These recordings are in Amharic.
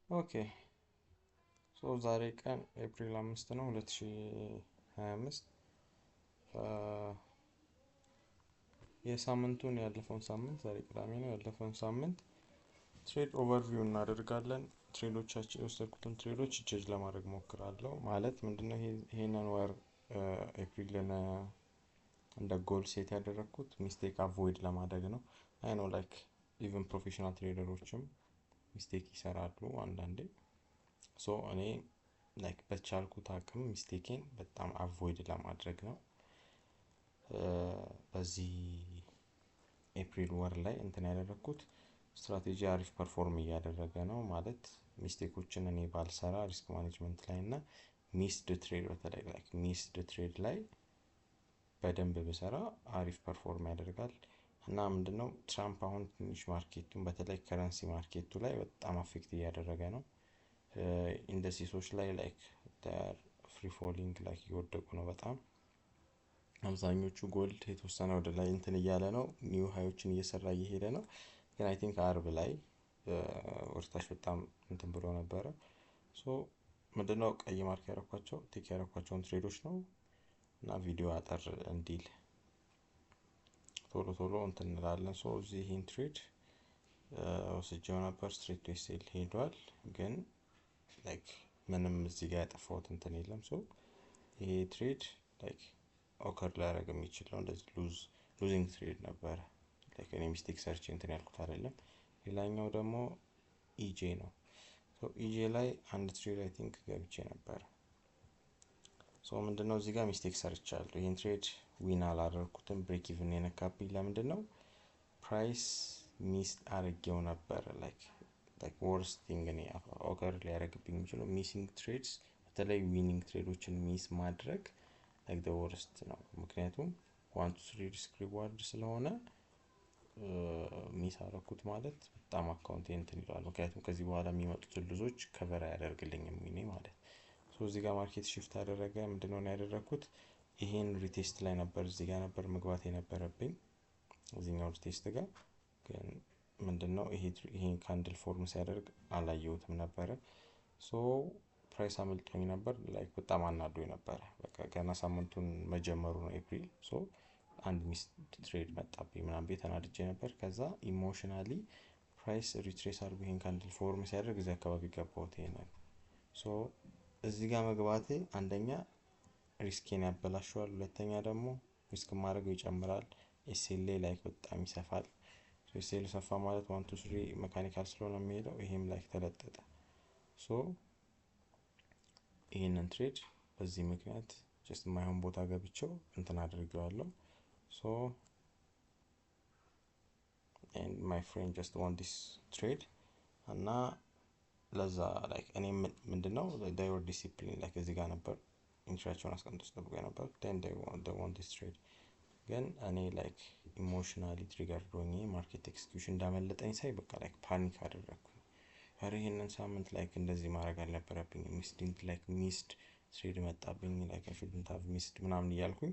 ኦኬ ዛሬ ቀን ኤፕሪል 5 ነው 2025 የሳምንቱን ያለፈውን ሳምንት ዛሬ ቅዳሜ ነው ያለፈውን ሳምንት ትሬድ ኦቨርቪው እናደርጋለን። ትሬዶቻችን የወሰድኩትን ትሬዶች ጀጅ ለማድረግ ሞክራለሁ። ማለት ምንድነው ይሄንን ወር ኤፕሪልን እንደ ጎል ሴት ያደረኩት ሚስቴክ አቮይድ ለማድረግ ነው። አይ ኖ ላይክ ኢቭን ፕሮፌሽናል ትሬደሮችም ሚስቴክ ይሰራሉ አንዳንዴ። እኔ ላይክ በቻልኩት አቅም ሚስቴኬን በጣም አቮይድ ለማድረግ ነው። በዚህ ኤፕሪል ወር ላይ እንትን ያደረኩት ስትራቴጂ አሪፍ ፐርፎርም እያደረገ ነው። ማለት ሚስቴኮችን እኔ ባልሰራ ሪስክ ማኔጅመንት ላይ እና ሚስድ ትሬድ በተለይ ላይክ ሚስድ ትሬድ ላይ በደንብ ብሰራ አሪፍ ፐርፎርም ያደርጋል። እና ምንድነው ትራምፕ አሁን ትንሽ ማርኬቱን በተለይ ከረንሲ ማርኬቱ ላይ በጣም አፌክት እያደረገ ነው። ኢንደሲሶች ላይ ላይክ ፍሪ ፎሊንግ ላይክ እየወደቁ ነው በጣም። አብዛኞቹ ጎልድ የተወሰነ ወደ ላይ እንትን እያለ ነው፣ ኒው ሃዮችን እየሰራ እየሄደ ነው። ግን አይ ቲንክ አርብ ላይ ወርታች በጣም እንትን ብሎ ነበረ። ምንድነው ቀይ ማርክ ያረኳቸው ቲክ ያረኳቸውን ትሬዶች ነው እና ቪዲዮ አጠር እንዲል ቶሎ እንትን እንላለን። እዚህ ይሄን ትሬድ ወስጄው ነበር፣ ስትሬት ቱ ኤስኤል ሄዷል። ግን ላይክ ምንም እዚህ ጋር ያጠፋሁት እንትን የለም። ይሄ ትሬድ ላይክ ኦከር ሊያደርግ የሚችል ነው። እንደዚህ ሉዚንግ ትሬድ ነበረ። ላይክ እኔ ሚስቴክ ሰርች እንትን ያልኩት አይደለም። ሌላኛው ደግሞ ኢጄ ነው። ኢጄ ላይ አንድ ትሬድ አይ ቲንክ ገብቼ ነበር። ምንድነው እዚህ ጋር ሚስቴክ ሰርቻለሁ። ይሄን ትሬድ ዊን አላደረኩትም፣ ብሬክ ኢቭን የነካብኝ። ለምንድነው ፕራይስ ሚስ አድርጌው ነበር። ላይክ ወርስት ቲንግ ነው ኦከር ሊያደርግብኝ የሚችለው ሚሲንግ ትሬድስ፣ በተለይ ዊኒንግ ትሬዶችን ሚስ ማድረግ ላይክ ዘ ወርስት ነው። ምክንያቱም 1 to 3 ሪስክ ሪዋርድ ስለሆነ ሚስ አደረኩት ማለት በጣም አካውንት እንትን ይላል። ምክንያቱም ከዚህ በኋላ የሚመጡትን ልዞች ከቨር አያደርግልኝም ዊኔ ማለት። እዚህ ጋር ማርኬት ሽፍት አደረገ። ምንድነው ያደረኩት? ይሄን ሪቴስት ላይ ነበር፣ እዚህ ጋር ነበር መግባት የነበረብኝ እዚህኛው ሪቴስት ጋር። ግን ምንድነው ይሄን ካንድል ፎርም ሲያደርግ አላየሁትም ነበረ። ፕራይስ አመልጦኝ ነበር። ላይክ በጣም አናዶኝ ነበረ። በቃ ገና ሳምንቱን መጀመሩ ነው ኤፕሪል። አንድ ሚስ ትሬድ መጣብኝ ምናምን ቤት ተናድጄ ነበር። ከዛ ኢሞሽናሊ ፕራይስ ሪትሬስ አድርጎ ይሄን ካንድል ፎርም ሲያደርግ እዚህ አካባቢ ገባሁት። ይሄንን እዚህ ጋር መግባቴ አንደኛ ሪስኬን ያበላሸዋል፣ ሁለተኛ ደግሞ ሪስክ ማድረግ ይጨምራል። ኤስኤል ላይክ በጣም ይሰፋል። ኤስኤል ሰፋ ማለት 1 to 3 ሜካኒካል ስለሆነ የሚሄደው ይሄም ላይክ ተለጠጠ። ይሄንን ትሬድ በዚህ ምክንያት ጀስት ማይሆን ቦታ ገብቼው እንትን አድርጌዋለሁ። and my friend just won this trade እና ለዛ ላይክ እኔ ምንድነው they were disciplined ላይክ እዚህ ጋር ነበር ኢንትራቸውን አስቀምጦ ጠብቆ ነበር። then they won this trade። ግን እኔ ላይክ ኢሞሽናሊ ትሪገር ሆኜ ማርኬት ኤክስኪዩሽን እንዳመለጠኝ ሳይ በቃ ላይክ ፓኒክ አደረኩኝ። ኧረ ይሄንን ሳምንት ላይክ እንደዚህ ማድረግ አልነበረብኝም፣ ሚስድ ትሬድ መጣብኝ፣ ላይክ I shouldn't have missed ምናምን እያልኩኝ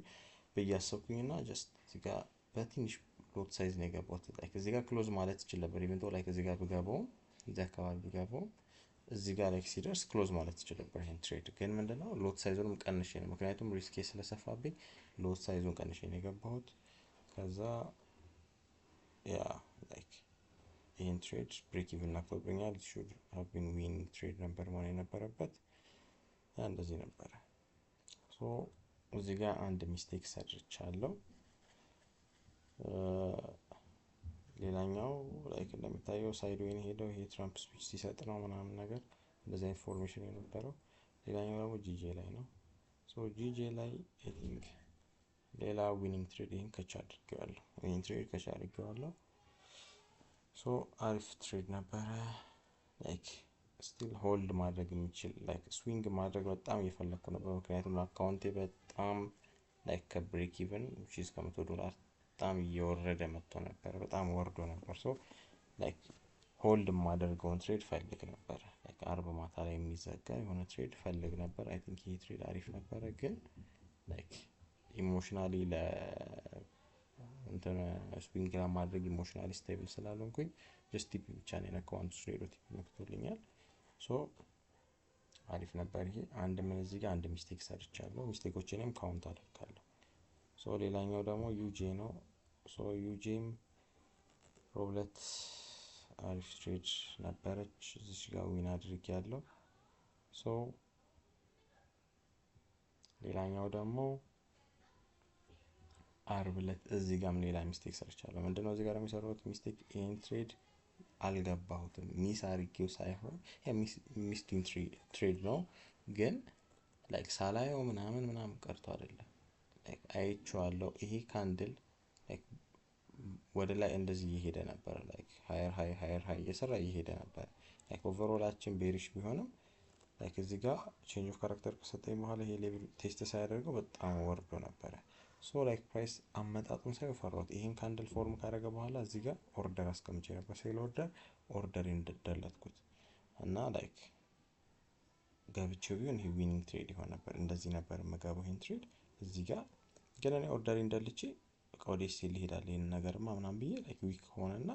በያሰብኩኝና ጀስት እዚህ ጋር በትንሽ ሎት ሳይዝ ነው የገባሁት። ላይክ እዚህ ጋር ክሎዝ ማለት ይችላል ነበር። ኢቨን ቶ ላይክ እዚህ ጋር ብገባው እዚህ አካባቢ ብገባው እዚህ ጋር ላይክ ሲደርስ ክሎዝ ማለት ይችላል ነበር ይሄን ትሬድ። ግን ምንድነው ሎት ሳይዙንም ቀንሼ ነው፣ ምክንያቱም ሪስኬ ስለሰፋብኝ ሎት ሳይዙን ቀንሼ ነው የገባሁት። ከዛ ያ ላይክ ይሄን ትሬድ ብሬክ ኢቭን አክቶብኛል። should have been winning ትሬድ ነበር ማለት የነበረበት። እንደዚህ ነበረ። እዚህ ጋር አንድ ሚስቴክ ሰርቻለሁ። ሌላኛው ላይክ እንደምታየው ሳይድ ዌይን ሄደው ይሄ ትራምፕ ስፒች ሲሰጥ ነው ምናምን ነገር እንደዛ ኢንፎርሜሽን የነበረው። ሌላኛው ደግሞ ጂጄ ላይ ነው። ጂጄ ላይ አይ ቲንክ ሌላ ዊኒንግ ትሬድ ይሄን ከቻ አድርጌዋለሁ። ይሄን ትሬድ ከቻ አድርጌዋለሁ። አሪፍ ትሬድ ነበረ። ላይክ ስቲል ሆልድ ማድረግ የሚችል ላይክ ስዊንግ ማድረግ በጣም እየፈለኩ ነበር፣ ምክንያቱም አካውንቴ በጣም ላይክ ከብሬክ ኢቭን $100 በጣም እየወረደ መጥቶ ነበር፣ በጣም ወርዶ ነበር። ላይክ ሆልድ ማደርገውን ትሬድ ፈልግ ነበር። ላይክ አርብ ማታ ላይ የሚዘጋ የሆነ ትሬድ ፈልግ ነበር። አይ ቲንክ ይሄ ትሬድ አሪፍ ነበረ። ግን ላይክ ኢሞሽናሊ እንትን ስዊንግ ለማድረግ ኢሞሽናሊ ስቴብል ስላልሆንኩኝ ጀስት ቲፒ ብቻ ነው የነካው። አንዱ ትሬድ ቲፒ ነክቶልኛል። ሶ አሪፍ ነበር ይሄ። አንድ ምን እዚህ ጋር አንድ ሚስቴክ ሰርቻለሁ። ሚስቴኮችንም ካውንት አደርጋለሁ። ሶ ሌላኛው ደግሞ ዩጄ ነው። ሶ ዩጄም ሮብለት አሪፍ ትሬድ ነበረች። እዚህ ጋር ዊን አድርጌያለሁ። ሶ ሌላኛው ደግሞ አርብ ዕለት እዚህ ጋርም ሌላ ሚስቴክ ሰርቻለሁ። ምንድነው እዚህ ጋር የሚሰሩት ሚስቴክ? ይሄን ትሬድ አልገባሁትም። ሚስ አድርጌው ሳይሆን ሚስቲንግ ትሬድ ነው፣ ግን ላይክ ሳላየው ምናምን ቀርቶ አይደለም። ላይክ አይቼዋለሁ። ይሄ ካንድል ላይክ ወደ ላይ እንደዚህ እየሄደ ነበር። ላይክ ሃየር እየሰራ እየሄደ ነበር። ላይክ ኦቨርኦላችን ቤሪሽ ቢሆንም ላይክ እዚህ ጋር ቼንጅ ኦፍ ካራክተር ከሰጠኝ በኋላ ይሄ ሌቭል ቴስት ሳያደርገው በጣም ወርዶ ነበረ። ሶ ላይክ ፕራይስ አመጣጡን ሳይሆን ፈራሁት። ይሄን ካንድል ፎርም ካደረገ በኋላ እዚህ ጋር ኦርደር አስቀምጬ ነበር፣ ሴል ኦርደር እንደደለትኩት እና ላይክ ገብቼው ቢሆን ይሄ ዊኒንግ ትሬድ ይሆን ነበር። እንደዚህ ነበር የምገባው ይሄን ትሬድ። እዚህ ጋር ግን እኔ ኦርደር እንደልቼ በቃ ወደ ሴል ይሄዳል ይሄን ነገርማ ምናምን ብዬ ላይክ ዊክ ሆነና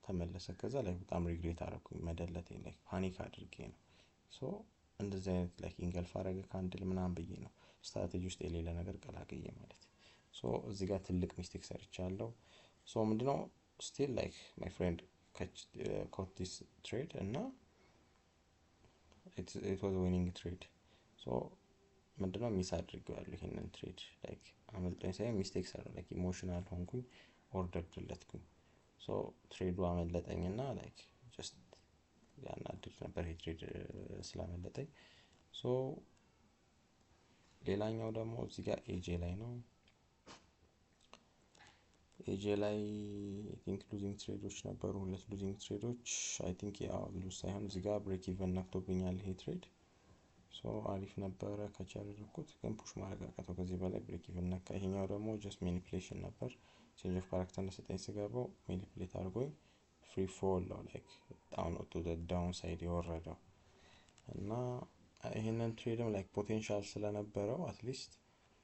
ተመለሰ። ከዛ ላይ በጣም ሪግሬት አደረኩኝ መደለቴን፣ ላይክ ፓኒክ አድርጌ ነው። ሶ እንደዚህ አይነት ላይክ ኢንገልፍ አደረገ ካንድል ምናምን ብዬ ነው ስትራቴጂ ውስጥ የሌለ ነገር ቀላቅዬ ማለት። ሶ እዚህ ጋር ትልቅ ሚስቴክ ሰርቻለሁ። ሶ ምንድነው ስቲል ላይክ ማይ ፍሬንድ ኮት ዲስ ትሬድ እና it was a winning trade. ሶ ምንድነው ሚስ አድርጌዋለሁ ይሄንን ትሬድ። ላይክ አመልጦኝ ሳይሆን ሚስቴክ ሰራሁ። ላይክ ኢሞሽናል ሆንኩኝ፣ ኦርደር ደለትኩኝ። ሶ ትሬዱ አመለጠኝና ላይክ ጀስት ያናድድ ነበር ይሄ ትሬድ ስላመለጠኝ። ሶ ሌላኛው ደግሞ እዚህ ጋር ኤጄ ላይ ነው። ኤጄ ላይ አይ ቲንክ ሉዚንግ ትሬዶች ነበሩ፣ ሁለት ሉዚንግ ትሬዶች። አይ ቲንክ ያው ሉዝ ሳይሆን እዚህ ጋር ብሬክ ኢቨን ነክቶብኛል ይሄ ትሬድ። ሶ አሪፍ ነበረ ካች ያደረኩት፣ ግን ፑሽ ማድረግ አቃተው ከዚህ በላይ ብሬክ ኢቨን ነካ። ይሄኛው ደግሞ ጀስት ማኒፑሌሽን ነበር። ቼንጅ ኦፍ ካራክተር እንደሰጠኝ ስገባው ማኒፑሌት አድርጎኝ ፍሪ ፎል ነው ላይክ በጣም ነው ቱ ዳውን ሳይድ የወረደው። እና ይሄንን ትሬድም ላይክ ፖቴንሻል ስለነበረው አትሊስት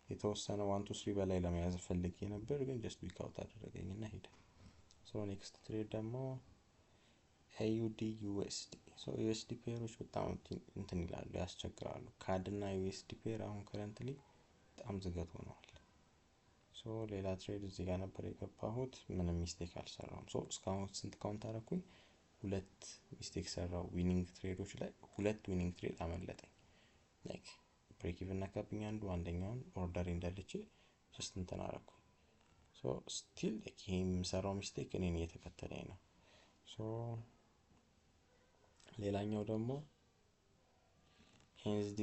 የተወሰነ 1 2 3 በላይ ለመያዝ ፈልጌ ነበር፣ ግን ጀስት ዊክ አውት አደረገኝና ሄደ። ሶ ኔክስት ትሬድ ደግሞ AUD USD። ሶ USD ፔሮች በጣም እንትን ይላሉ፣ ያስቸግራሉ። ካድ እና USD ፔር አሁን ከረንትሊ በጣም ዝገት ሆነዋል። ሶ ሌላ ትሬድ እዚህ ጋር ነበር የገባሁት፣ ምንም ሚስቴክ አልሰራሁም። ሶ እስካሁን ስንት ካውንት አደረኩኝ? 2 ሚስቴክ ሰራው። ዊኒንግ ትሬዶች ላይ 2 ዊኒንግ ትሬድ አመለጠኝ። ላይክ ብሬክ ኢቨን ነካብኝ አንደኛውን ኦርደር እንደልቼ ጀስት እንትን አደረኩኝ። ሶ ስቲል ላይክ ይሄ የምሰራው ሚስቴክ እኔን እየተከተለኝ ነው። ሶ ሌላኛው ደግሞ ኤንኤስዲ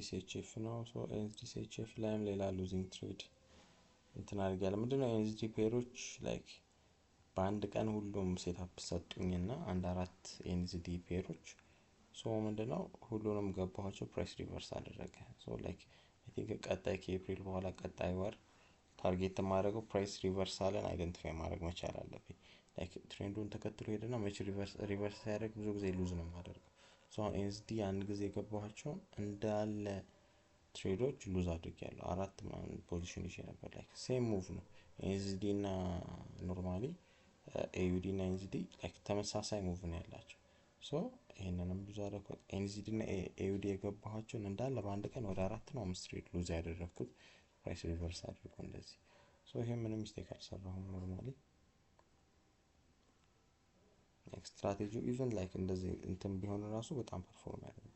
ሲኤችኤፍ ነው። ሶ ኤንኤስዲ ሲኤችኤፍ ላይም ሌላ ሉዚንግ ትሬድ እንትን አድርጌያለሁ። ምንድነው ኤንኤስዲ ፔሮች ላይክ በአንድ ቀን ሁሉም ሴትአፕ ሰጡኝና 4 ኤንኤስዲ ፔሮች። ሶ ምንድነው ሁሉንም ገባኋቸው፣ ፕራይስ ሪቨርስ አደረገ። ሶ ላይክ አይ ቲንክ ቀጣይ ከኤፕሪል በኋላ ቀጣይ ወር ታርጌት ማድረገው ፕራይስ ሪቨርሳልን አይደንቲፋይ ማድረግ መቻል አለብኝ። ላይክ ትሬንዱን ተከትሎ ሄደና መቼ ሪቨርስ ሲያደርግ ብዙ ጊዜ ሉዝ ነው የማደርገው። ሶ አሁን ኤንኤስዲ አንድ ጊዜ የገባኋቸውን እንዳለ ትሬዶች ሉዝ አድርጌያለሁ። 4 ምናምን ፖዚሽን ይዤ ነበር። ላይክ ሴም ሙቭ ነው ኤንኤስዲ እና ኖርማሊ ኤዩዲ እና ኤንኤስዲ ላይክ ተመሳሳይ ሙቭ ነው ያላቸው። ሶ ይሄንንም ብዙ አደረኩ። ኤንኤስዲ እና ኤዩዲ የገባኋቸውን እንዳለ በአንድ ቀን ወደ 4 ነው 5 ትሬድ ሉዝ ያደረኩት ፕራይስ ሪቨርስ አድርጎ እንደዚህ። ሶ ይሄ ምንም ሚስቴክ አልሰራሁም ኖርማሊ። ላይክ ስትራቴጂው ኢቭን ላይክ እንደዚህ እንትን ቢሆን ራሱ በጣም ፐርፎርም ያደርጋል።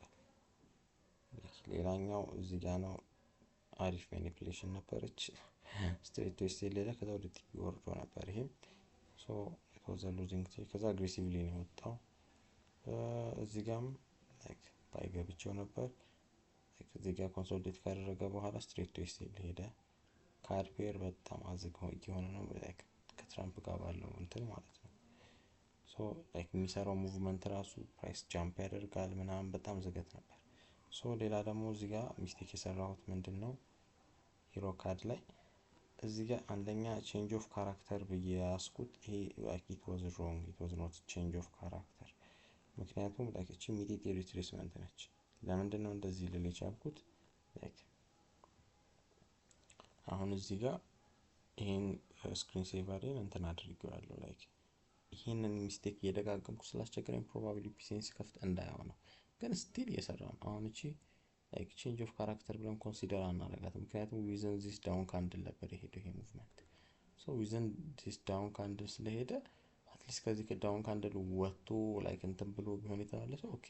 ሌላኛው እዚህ ጋር ነው። አሪፍ ማኒፑሌሽን ነበረች። ስትሬት ቱ ኤስኤል ሌላ ከዛ ወደ ቲፒ ወርዶ ነበር ይሄም። ሶ ኢት ሉዚንግ ትሬድ። ከዛ አግሬሲቭሊ ነው የወጣው። እዚህ ጋርም ላይክ ባይገብቸው ነበር። ላይክ እዚህ ጋር ኮንሶሊዴት ካደረገ በኋላ ስትሬት ቱ ኤስኤል ሄደ። ካድ ፔር በጣም አዝግ የሆነ ነው ላይክ ከትራምፕ ጋር ባለው እንትን ማለት ነው። ሶ ላይክ የሚሰራው ሙቭመንት ራሱ ፕራይስ ጃምፕ ያደርጋል ምናምን በጣም ዝገት ነበር። ሶ ሌላ ደግሞ እዚህ ጋር ሚስቴክ የሰራሁት ምንድነው ሂሮ ካድ ላይ እዚህ ጋር አንደኛ ቼንጅ ኦፍ ካራክተር ብዬ ያስኩት ይሄ ላይክ ኢት ዋዝ ሮንግ፣ ኢት ዋዝ ኖት ቼንጅ ኦፍ ካራክተር። ምክንያቱም ላይክ እቺ ኢሚዲየት ሪትሬስመንት ነች። ለምንድን ነው እንደዚህ ልል የቻልኩት? ላይክ አሁን እዚህ ጋር ይሄን ስክሪን ሴቨርን እንትን አድርጌዋለሁ። ላይክ ይሄንን ሚስቴክ እየደጋገምኩ ስላስቸገረኝ ፕሮባቢሊ ፒሲን ሲከፍት እንዳያው ነው። ግን ስቲል እየሰራ ነው። አሁን እቺ ላይክ ቼንጅ ኦፍ ካራክተር ብለን ኮንሲደር አናደርጋትም፣ ምክንያቱም ዊዝን ዚስ ዳውን ካንድል ነበር የሄደው ይሄ ሙቭመንት። ሶ ዊዝን ዚስ ዳውን ካንድል ስለሄደ አትሊስት ከዚህ ከዳውን ካንድል ወጥቶ ላይክ እንትን ብሎ ቢሆን የተመለሰው ኦኬ፣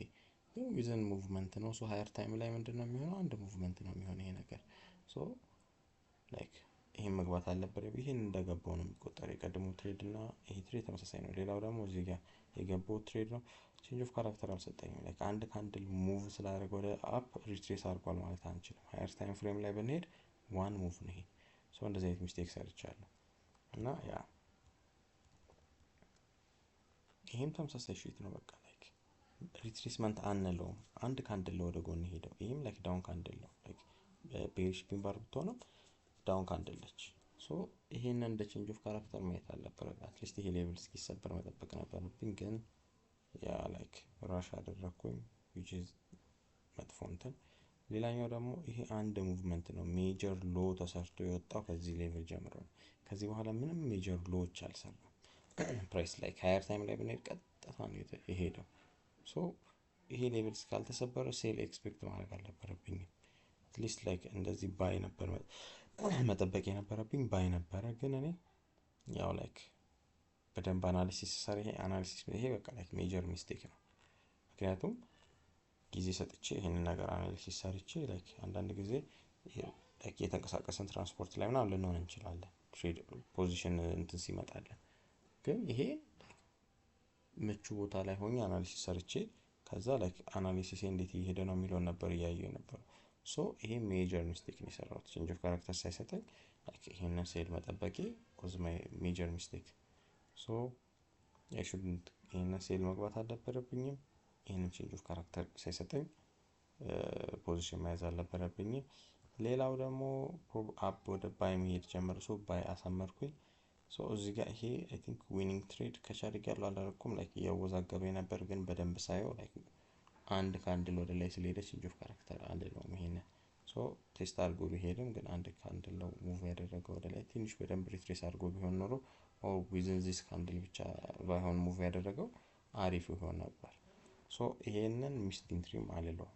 ግን ዊዝን ሙቭመንት ነው። ሶ ሃየር ታይም ላይ ምንድነው የሚሆነው? አንድ ሙቭመንት ነው የሚሆነው ይሄ ነገር። ሶ ላይክ ይሄን መግባት አልነበረም። ይሄን እንደገባው ነው የሚቆጠረው። የቀድሞ ትሬድ እና ይሄ ትሬድ ተመሳሳይ ነው። ሌላው ደግሞ እዚህ ጋር የገባው ትሬድ ነው። ቼንጅ ኦፍ ካራክተር አልሰጠኝም። ላይክ አንድ ካንድል ሙቭ ስላደረገ ወደ አፕ ሪትሬስ አድርጓል ማለት አንችልም። ሃየር ታይም ፍሬም ላይ ብንሄድ ዋን ሙቭ ነው ይሄ። ሶ እንደዚህ አይነት ሚስቴክ ሰርቻለሁ እና ያ ይሄም ተመሳሳይ ሺት ነው። በቃ ላይክ ሪትሬስመንት አንለውም። አንድ ካንድል ወደ ጎን ሄደው ይሄም ላይክ ዳውን ካንድል ነው። ላይክ ቤሪሽ ፒን ባር ብትሆንም ዳውን ካንድል ነች። ሶ ይሄን እንደ ቼንጅ ኦፍ ካራክተር ማየት አልነበረብኝ። አትሊስት ይሄ ሌቭል እስኪሰበር መጠበቅ ነበረብኝ። ግን ያ ላይክ ራሽ አደረኩኝ which is መጥፎ እንትን። ሌላኛው ደግሞ ይሄ አንድ ሙቭመንት ነው። ሜጀር ሎ ተሰርቶ የወጣው ከዚህ ሌቭል ጀምሮ ነው። ከዚህ በኋላ ምንም ሜጀር ሎዎች አልሰራም። ፕራይስ ላይክ ሃየር ታይም ላይ ብንሄድ ቀጥታ ነው የሄደው። ሶ ይሄ ሌቭል እስካልተሰበረ ሴል ኤክስፔክት ማድረግ አልነበረብኝም። አትሊስት ላይክ እንደዚህ ባይ ነበር መጠበቅ የነበረብኝ፣ ባይ ነበረ። ግን እኔ ያው ላይክ በደንብ አናሊሲስ ሰራ። ይሄ አናሊሲስ ይሄ በቃ ላይክ ሜጀር ሚስቴክ ነው። ምክንያቱም ጊዜ ሰጥቼ ይሄንን ነገር አናሊሲስ ሰርቼ ላይክ አንዳንድ ጊዜ ላይክ የተንቀሳቀሰን ትራንስፖርት ላይ ምናምን ልንሆን እንችላለን ትሬድ ፖዚሽን እንትን ሲመጣለን። ግን ይሄ ምቹ ቦታ ላይ ሆኜ አናሊሲስ ሰርቼ ከዛ ላይክ አናሊሲስ እንዴት እየሄደ ነው የሚለውን ነበር እያየሁ ነበር። ሶ ይሄ ሜጀር ሚስቴክ ነው የሰራሁት። ቼንጅ ኦፍ ካራክተር ሳይሰጠኝ ላይክ ይሄንን ሴል መጠበቄ was my major mistake። ሶ I shouldn't ይሄንን ሴል መግባት አልነበረብኝም። ይሄንን ቼንጅ ኦፍ ካራክተር ሳይሰጠኝ ፖዚሽን መያዝ አልነበረብኝም። ሌላው ደግሞ አፕ ወደ ባይ መሄድ ጀመረ። ሶ ባይ አሳመርኩኝ። ሶ እዚህ ጋር ይሄ አይ ቲንክ ዊኒንግ ትሬድ ከቻሪግ ያለው አላረኩም። ላይክ እያወዛገበኝ ነበር፣ ግን በደንብ ሳየው ላይክ አንድ ካንድል ወደ ላይ ስለሄደ ቼንጅ ኦፍ ካራክተር አንልም ይሄን። ሶ ቴስት አድርጎ ቢሄድም ግን አንድ ካንድል ነው ሙቭ ያደረገው ወደ ላይ። ትንሽ በደንብ ሪትሬስ አድርጎ ቢሆን ኖሮ ኦር ዊዝን ዚስ ካንድል ብቻ ባይሆን ሙቭ ያደረገው አሪፍ ይሆን ነበር። ሶ ይሄንን ሚስቲንግ ትሪም አልለው።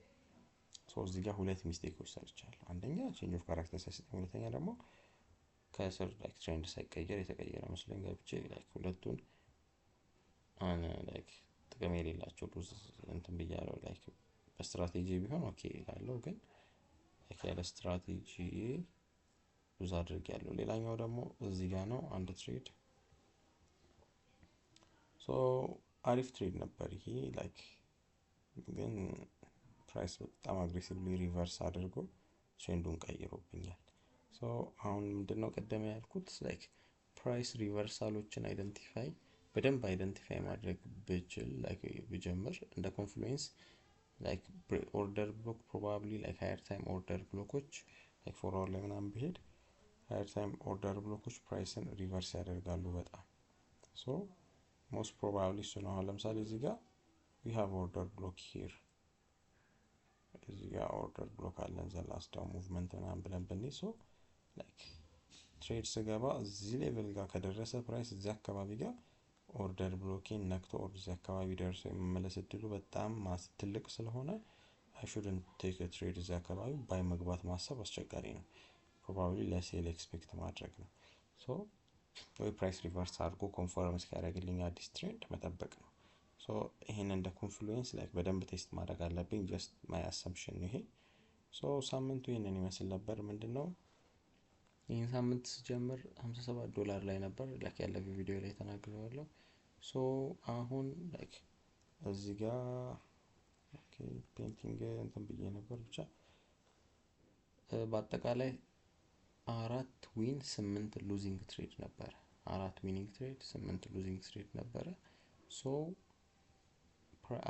ሶ እዚህ ጋር ሁለት ሚስቴኮች ሰርቻለሁ። አንደኛ ቼንጅ ኦፍ ካራክተር ሳይሰጠኝ፣ ሁለተኛ ደግሞ ከስር ላይክ ትሬንድ ሳይቀየር የተቀየረ መስሎኝ ገብቼ ላይክ ሁለቱን ላይክ ጥቅም የሌላቸው ሉዝ እንትን ብያለሁ። ላይክ በስትራቴጂ ቢሆን ኦኬ እላለሁ፣ ግን ላይክ ያለ ስትራቴጂ ሉዝ አድርጌያለሁ። ሌላኛው ደግሞ እዚህ ጋር ነው አንድ ትሬድ። ሶ አሪፍ ትሬድ ነበር ይሄ ላይክ፣ ግን ፕራይስ በጣም አግሬሲቭሊ ሪቨርስ አድርጎ ትሬንዱን ቀይሮብኛል። ሶ አሁን ምንድነው ቀደም ያልኩት ላይክ ፕራይስ ሪቨርሳሎችን በደንብ አይደንቲፋይ ማድረግ ብችል ላይክ ብጀምር እንደ ኮንፍሉዌንስ ላይክ ኦርደር ብሎክ ፕሮባብሊ ላይክ ሃየር ታይም ኦርደር ብሎኮች ላይክ ፎር አወር ላይ ምናምን ብሄድ ሃየር ታይም ኦርደር ብሎኮች ፕራይስን ሪቨርስ ያደርጋሉ በጣም። ሶ ሞስት ፕሮባብሊ እሱ ነው። አሁን ለምሳሌ እዚህ ጋር we have order block here፣ እዚህ ጋር ኦርደር ብሎክ አለን ዘ ላስት ዳውን ሙቭመንት ምናምን ብለን ብንይ። ሶ ላይክ ትሬድ ስገባ እዚህ ሌቭል ጋር ከደረሰ ፕራይስ እዚህ አካባቢ ጋር ኦርደር ብሎኬን ነክቶ እዚህ አካባቢ ደርሶ የመመለስ እድሉ በጣም ትልቅ ስለሆነ I shouldn't take a trade እዚህ አካባቢ ባይ መግባት ማሰብ አስቸጋሪ ነው። ፕሮባብሊ ለሴል ኤክስፔክት ማድረግ ነው። ሶ ወይ ፕራይስ ሪቨርስ አድርጎ ኮንፈርም እስኪያደርግልኝ አዲስ ትሬንድ መጠበቅ ነው። ሶ ይሄን እንደ ኮንፍሉዌንስ ላይክ በደንብ ቴስት ማድረግ አለብኝ። ጀስት ማይ አሰምፕሽን ነው ይሄ። ሶ ሳምንቱ ይሄንን ይመስል ነበር። ምንድነው ይሄን ሳምንት ስጀምር $57 ላይ ነበር ላይክ ያለፈው ቪዲዮ ላይ ተናግሬዋለሁ። ሶ አሁን ላይክ እዚህ ጋር ኦኬ ፔንቲንግ እንትን ብዬ ነበር። ብቻ በአጠቃላይ 4 ዊን 8 ሉዚንግ ትሬድ ነበር። 4 ዊኒንግ ትሬድ 8 ሉዚንግ ትሬድ ነበረ። ሶ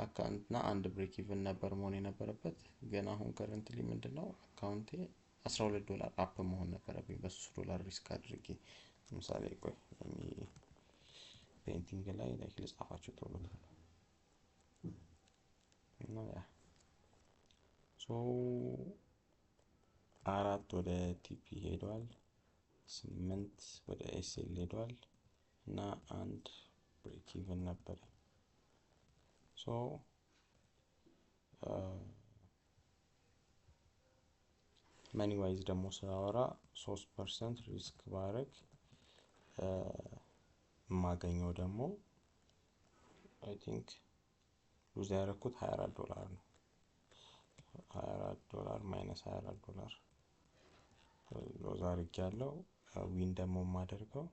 አካውንት እና አንድ ብሬክ ኢቭን ነበር መሆን የነበረበት። ግን አሁን ከረንትሊ ምንድነው አካውንቴ $12 አፕ መሆን ነበረብኝ በ$3 ሪስክ አድርጌ። ለምሳሌ ቆይ ፔንቲንግ ላይ ላይክ ልጻፋቸው ቶሎ እና ያ ሶ 4 ወደ ቲፒ ሄዷል፣ 8 ወደ ኤስኤል ሄዷል እና አንድ ብሬክ ኢቭን ነበር። ሶ መኒ ዋይዝ ደግሞ ስላወራ 3% ሪስክ ባረግ የማገኘው ደግሞ አይ ቲንክ ሉዝ ያደረኩት $24 ነው። $24 ማይነስ $24 ሎዝ አድርጌያለሁ። ዊን ደግሞ የማደርገው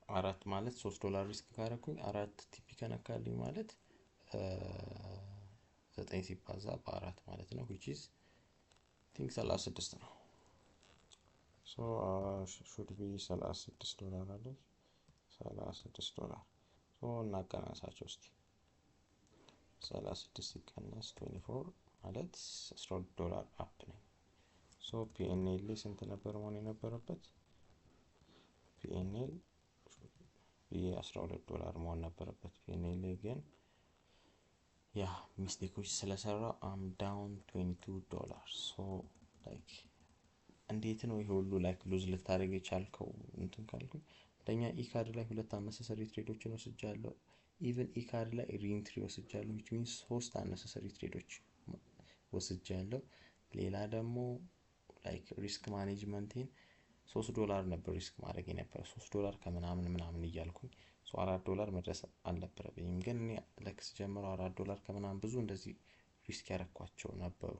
4 ማለት $3 ሪስክ ካረኩኝ 4 ቲፒ ከነካልኝ ማለት 9 ሲባዛ በ4 ማለት ነው which is I think 36 ነው። so should be $36 አለ $36 so እናቀናንሳቸው እስቲ 36 ሲቀነስ 24 ማለት $12 አፕ ነኝ። so PNL ስንት ነበር መሆን የነበረበት? PNL $12 መሆን ነበረበት። PNL ግን ያ ሚስቴኮች ስለሰራው I'm down $22 so like እንዴት ነው ይሄ ሁሉ like ሉዝ ልታደርግ የቻልከው እንትን ካልኩኝ አንደኛ ኢካርድ ላይ 2 unnecessary ትሬዶችን ወስጃለሁ። ኢቭን ኢካርድ ላይ ሪኢንትሪ ወስጃለሁ which means 3 unnecessary ትሬዶች ወስጃለሁ። ሌላ ደግሞ like ሪስክ ማኔጅመንቴን $3 ነበር ሪስክ ማድረግ የነበረው $3 ከምናምን እያልኩኝ $4 መድረስ አልነበረብኝም። ግን እኔ ለክስ ጀምረው $4 ከምናምን ብዙ እንደዚህ ሪስክ ያረኳቸው ነበሩ።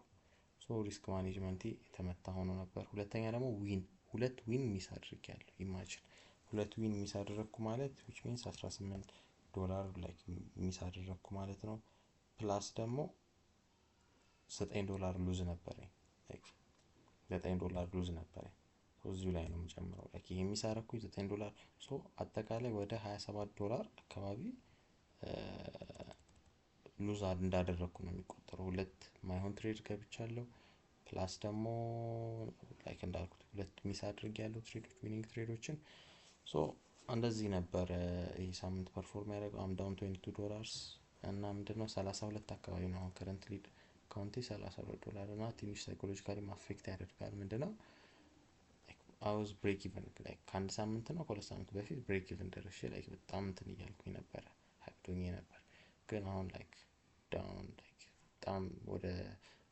ሶ ሪስክ ማኔጅመንቴ የተመታ ሆኖ ነበር። ሁለተኛ ደግሞ ሁለት ዊን ሚስ አድርጌያለሁ። ኢማጂን 2 ዊን ሚስ አደረኩ ማለት which means $18 like ሚስ አደረኩ ማለት ነው። ፕላስ ደግሞ $9 ሉዝ ነበረኝ like $9 ሉዝ ነበረኝ። እዚሁ ላይ ነው የምጨምረው like ይሄ ሚስ አደረኩኝ $9 ሶ አጠቃላይ ወደ $27 አካባቢ ሉዝ እንዳደረኩ ነው የሚቆጠረው። ሁለት ማይሆን ትሬድ ገብቻለሁ ፕላስ ደግሞ ላይክ እንዳልኩት 2 ሚስ አድርጌያለሁ ትሬዶች ዊኒንግ ትሬዶችን። ሶ እንደዚህ ነበር ይሄ ሳምንት ፐርፎርም ያደረገው am down $22 እና ምንድነው 32 አካባቢ ነው ከረንትሊ አካውንቴ $32 እና ትንሽ ሳይኮሎጂካሊ አፌክት ያደርጋል። ምንድነው I was break even like ከአንድ ሳምንት ነው ከሁለት ሳምንት በፊት break even ደርሼ like በጣም እንትን እያልኩኝ ነበር ሃይፕቶኝ ነበር። ግን አሁን like down like በጣም ወደ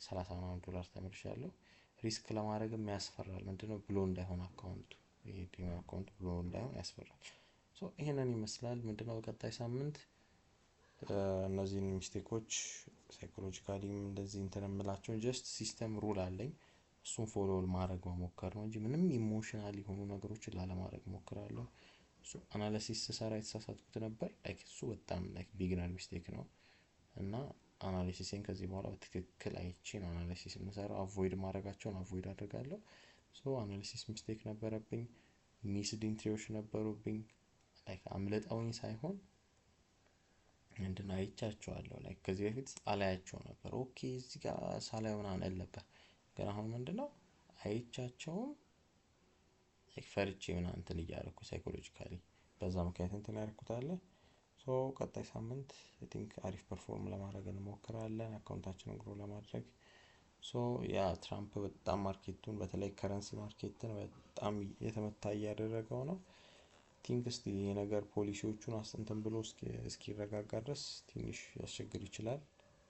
$30 ተመልሻለሁ። ሪስክ ለማድረግም ያስፈራል። ምንድነው ብሎ እንዳይሆን አካውንቱ ይሄ ዲማ አካውንት ብሎ እንዳይሆን ያስፈራል። ሶ ይሄንን ይመስላል። ምንድነው በቀጣይ ሳምንት እነዚህን ሚስቴኮች ሳይኮሎጂካሊም እንደዚህ እንትን የምላቸው ጀስት ሲስተም ሩል አለኝ እሱን ፎሎ ማድረግ መሞከር ነው እንጂ ምንም ኢሞሽናል የሆኑ ነገሮችን ላለማድረግ ሞክራለሁ። ሶ አናሊሲስ ሰራ የተሳሳትኩት ነበር ላይክ እሱ በጣም ላይክ ቢግነር ሚስቴክ ነው እና አናሊሲስን ከዚህ በኋላ በትክክል አይቼ ነው አናሊሲስ የምሰራው። አቮይድ ማድረጋቸውን አቮይድ አደርጋለሁ። ሶ አናሊሲስ ሚስቴክ ነበረብኝ። ሚስድ ኢንትሪዎች ነበሩብኝ ላይክ አምልጠውኝ ሳይሆን ምንድነው አይቻቸዋለሁ ላይክ ከዚህ በፊት አላያቸው ነበር። ኦኬ እዚህ ጋር ሳላየው ምናምን ነበር። ግን አሁን ምንድነው አይቻቸውም ላይክ ፈርቼ ምናምን እንትን እያደረኩ ሳይኮሎጂካሊ በዛ ምክንያት እንትን ያደረኩት አለ። ሶ ቀጣይ ሳምንት አይ ቲንክ አሪፍ ፐርፎርም ለማድረግ እንሞክራለን አካውንታችንን ግሮ ለማድረግ። ሶ ያ ትራምፕ በጣም ማርኬቱን በተለይ ከረንሲ ማርኬትን በጣም የተመታ እያደረገው ነው። ቲንክ እስቲ የነገር ፖሊሲዎቹን አስተንተን ብሎ እስኪረጋጋ ድረስ ትንሽ ያስቸግር ይችላል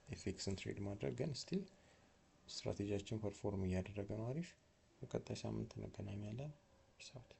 ኤፍኤክስን ትሬድ ማድረግ። ግን ስቲል ስትራቴጂያችን ፐርፎርም እያደረገ ነው አሪፍ። በቀጣይ ሳምንት እንገናኛለን። ፒስ አውት።